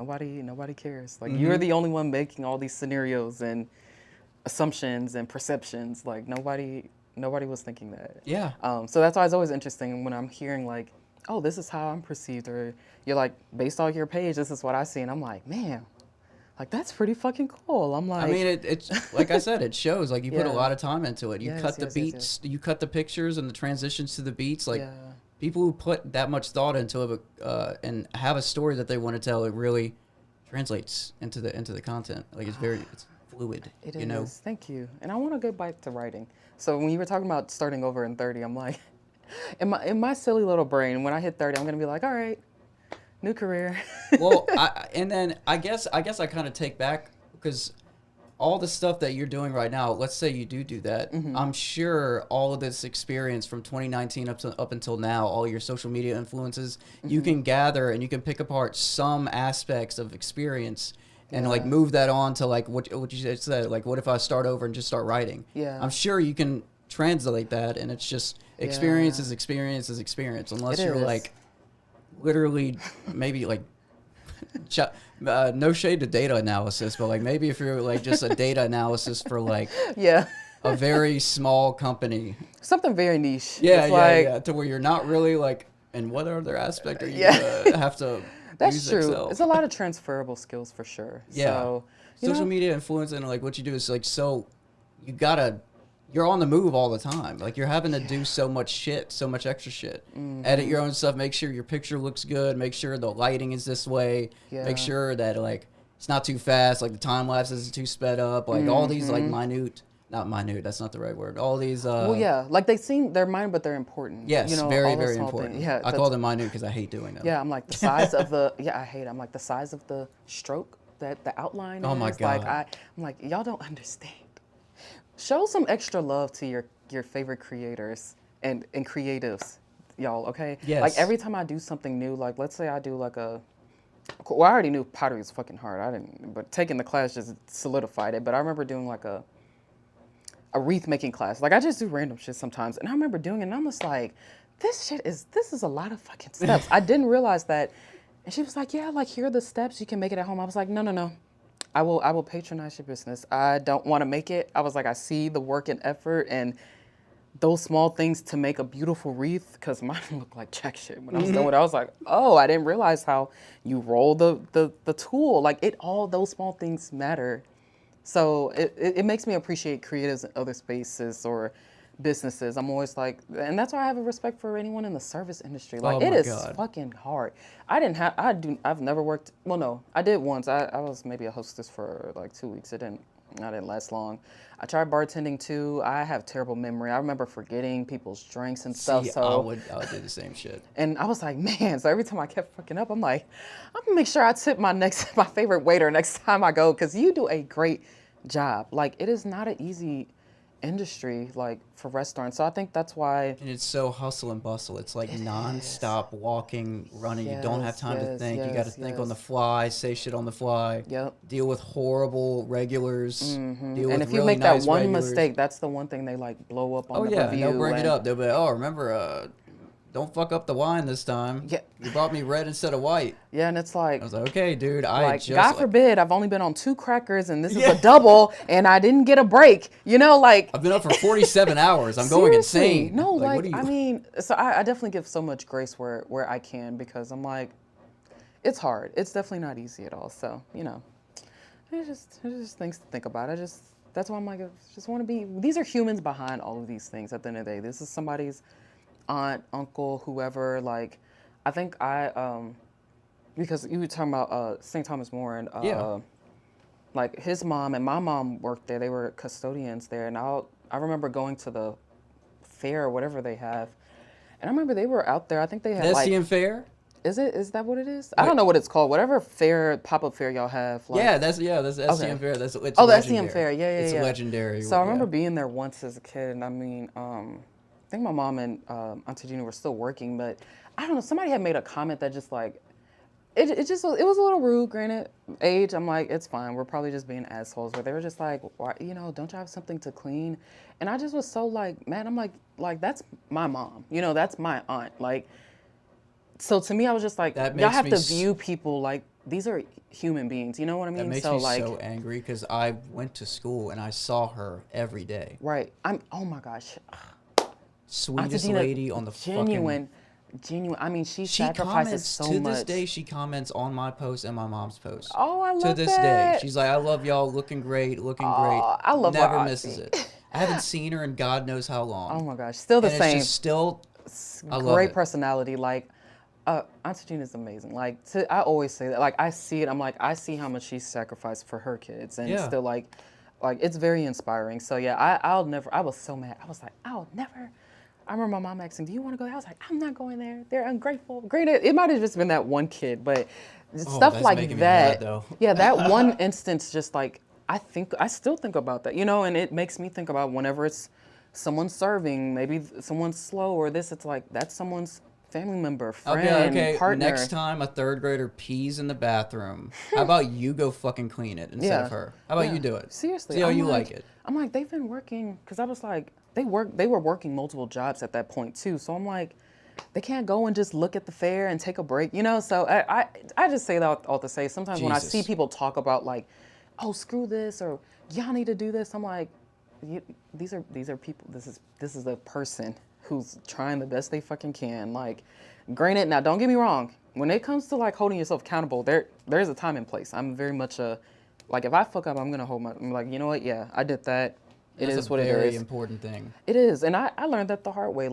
Nobody cares. Like you're the only one making all these scenarios and assumptions and perceptions. Like nobody was thinking that. Yeah. So that's why it's always interesting when I'm hearing like, oh, this is how I'm perceived, or you're like, based on your page, this is what I see, and I'm like, man, like that's pretty fucking cool. I'm I like, mean, it's like I said, it shows. Like you put a yeah, lot of time into it. You yes, cut the yes, yes, beats, you cut the pictures and the transitions to the beats. Like yeah, people who put that much thought into it and have a story that they want to tell, it really translates into the content. Like it's fluid. it You know. is. Thank you. And I want to go back to writing. So when you were talking about starting over in 30, I'm like, in my silly little brain, when I hit 30, I'm gonna be like, all right, new career. Well, and then I guess I kind of take back because all the stuff that you're doing right now, let's say you do that, I'm sure all of this experience from 2019 up until now, all your social media influences, you can gather and you can pick apart some aspects of experience and like move that on to like what you just said, like what if I start over and just start writing? Yeah. I'm sure you can translate that, and it's just experience is experience is experience, unless It you're is. like literally maybe like no shade to data analysis, but like maybe if you're like just a data analysis for like Yeah. a very small company. Something very niche. Yeah, It's yeah, like, yeah. To where you're not really like, and what other aspect are you Yeah. gonna have to That's use true. Excel? It's a lot of transferable skills for sure. Yeah. So, Social media influence and like what you do is like so you're on the move all the time. Like you're having to do so much shit, so much extra shit. Edit your own stuff, make sure your picture looks good, make sure the lighting is this way, Yeah. make sure that like it's not too fast, like the time lapse isn't too sped up, like all these like not minute, that's not the right word. All these well, yeah, like they're minor, but they're important. yes, You know, very all those very small important. things. Yeah, I call them minute because I hate doing them. yeah. I'm like the size of the. Yeah, I hate. I'm like the size of the stroke that the outline. Oh is. my God. Like I'm like y'all don't understand. Show some extra love to your favorite creators and creatives, y'all. Okay. Yes. Like every time I do something new, like let's say I do like well, I already knew pottery was fucking hard. I didn't, but taking the class just solidified it. But I remember doing like a wreath making class. Like I just do random shit sometimes, and I remember doing it, and I'm just like, this is a lot of fucking steps. I didn't realize that, and she was like, yeah, like here are the steps you can make it at home. I was like, no, I will patronize your business. I don't want to make it. I was like, I see the work and effort and those small things to make a beautiful wreath, because mine looked like jack shit when I was done with it. I was like, oh, I didn't realize how you roll the tool. Like all those small things matter. So it makes me appreciate creatives in other spaces or businesses. I'm always like, and that's why I have a respect for anyone in the service industry. Like Oh it my is God. fucking hard. I've never worked, well, no, I did once. I was maybe a hostess for like 2 weeks. I didn't last long. I tried bartending too. I have terrible memory. I remember forgetting people's drinks and stuff. See, So I would do the same shit. and I was like, man, so every time I kept fucking up, I'm like, I'm gonna make sure I tip my favorite waiter next time I go, because you do a great job. Like, it is not an easy industry, like, for restaurants. So I think that's why. And it's so hustle and bustle. It's like non-stop walking, running. You don't have Yes, time to yes, think. You got to yes, think on the yes. fly, say shit on the fly. Yep. Deal with horrible regulars. Deal And with if you really make that nice one regulars. mistake, that's the one thing they, like, blow up on Oh the yeah, review. and they'll bring it and- up. They'll be like, oh, remember, don't fuck up the wine this time. Yeah. You brought me red instead of white. Yeah, and it's like, I was like, okay, dude, I like, just God forbid, I've only been on 2 crackers and this is Yeah. a double and I didn't get a break. You know, like. I've been up for 47 hours. I'm going Seriously. insane. No, what like, are you? I mean, so I definitely give so much grace where I can, because I'm like, it's hard. It's definitely not easy at all. So, you know, it's just things to think about. That's why I'm like, I just want to be, these are humans behind all of these things at the end of the day. This is somebody's aunt, uncle, whoever. Like, I think because you were talking about St. Thomas More, and Yeah. like his mom and my mom worked there. They were custodians there, and I remember going to the fair or whatever they have, and I remember they were out there. I think they had The like, STM fair? is that what it is? I don't know what it's called. Whatever fair, pop-up fair y'all have. Like, Yeah, that's the STM Okay. fair. It's Oh, the legendary. STM fair. Yeah, It's yeah. legendary. So I remember yeah. being there once as a kid, and I mean, I think my mom and Auntie Gina were still working, but I don't know. Somebody had made a comment that just like, it was a little rude. Granted, age, I'm like, it's fine. We're probably just being assholes. But they were just like, why, don't you have something to clean? And I just was so like, man, I'm like that's my mom. That's my aunt. Like, so to me, I was just like, That y'all makes have me to view people like these are human beings. You know what I That mean? makes So me like, so angry because I went to school and I saw her every day. right? Oh my gosh, Auntie Sweetest Gina, lady on the fucking. genuine, genuine. I mean, she She sacrifices comments so to this day. much. She comments on my post and my mom's post. Oh, I To love this day, that. she's like, "I love y'all. Looking great. Looking great. Oh, I love our Never misses auntie. it." I haven't seen her in God knows how Oh long, my gosh, still the and it's same. just still. I love Great it. personality. Like, Auntie Gina's amazing. Like, I always say that. Like, I see it. I'm like, I see how much she sacrificed for her kids, and Yeah. still like it's very inspiring. So yeah, I'll never. I was so mad. I was like, I'll never. I remember my mom asking, "Do you want to go there?" I was like, "I'm not going there. They're ungrateful." Granted, it might have just been that one kid, but Oh, stuff that's like making me that. mad though. Yeah, that one instance, just like I still think about that, and it makes me think about whenever it's someone serving, maybe someone's slow or this. It's like that's someone's family member, I'll be like, friend, okay, partner. next time a third grader pees in the bathroom, how about you go fucking clean it instead Yeah. of her? How about Yeah. you do it? Seriously, See how I'm you like, like it. I'm like, they've been working because I was like, they were working multiple jobs at that point too. So I'm like, they can't go and just look at the fair and take a break, So I just say that all to say sometimes when I see Jesus. people talk about like, oh screw this or y'all need to do this, I'm like, these are people. This is a person who's trying the best they fucking can. Like, granted, now don't get me wrong. When it comes to like holding yourself accountable, there's a time and place. I'm very much a like if I fuck up, I'm gonna I'm like, you know what? Yeah, I did that. It That's is a what it very is. important thing. It is, and I learned that the hard way.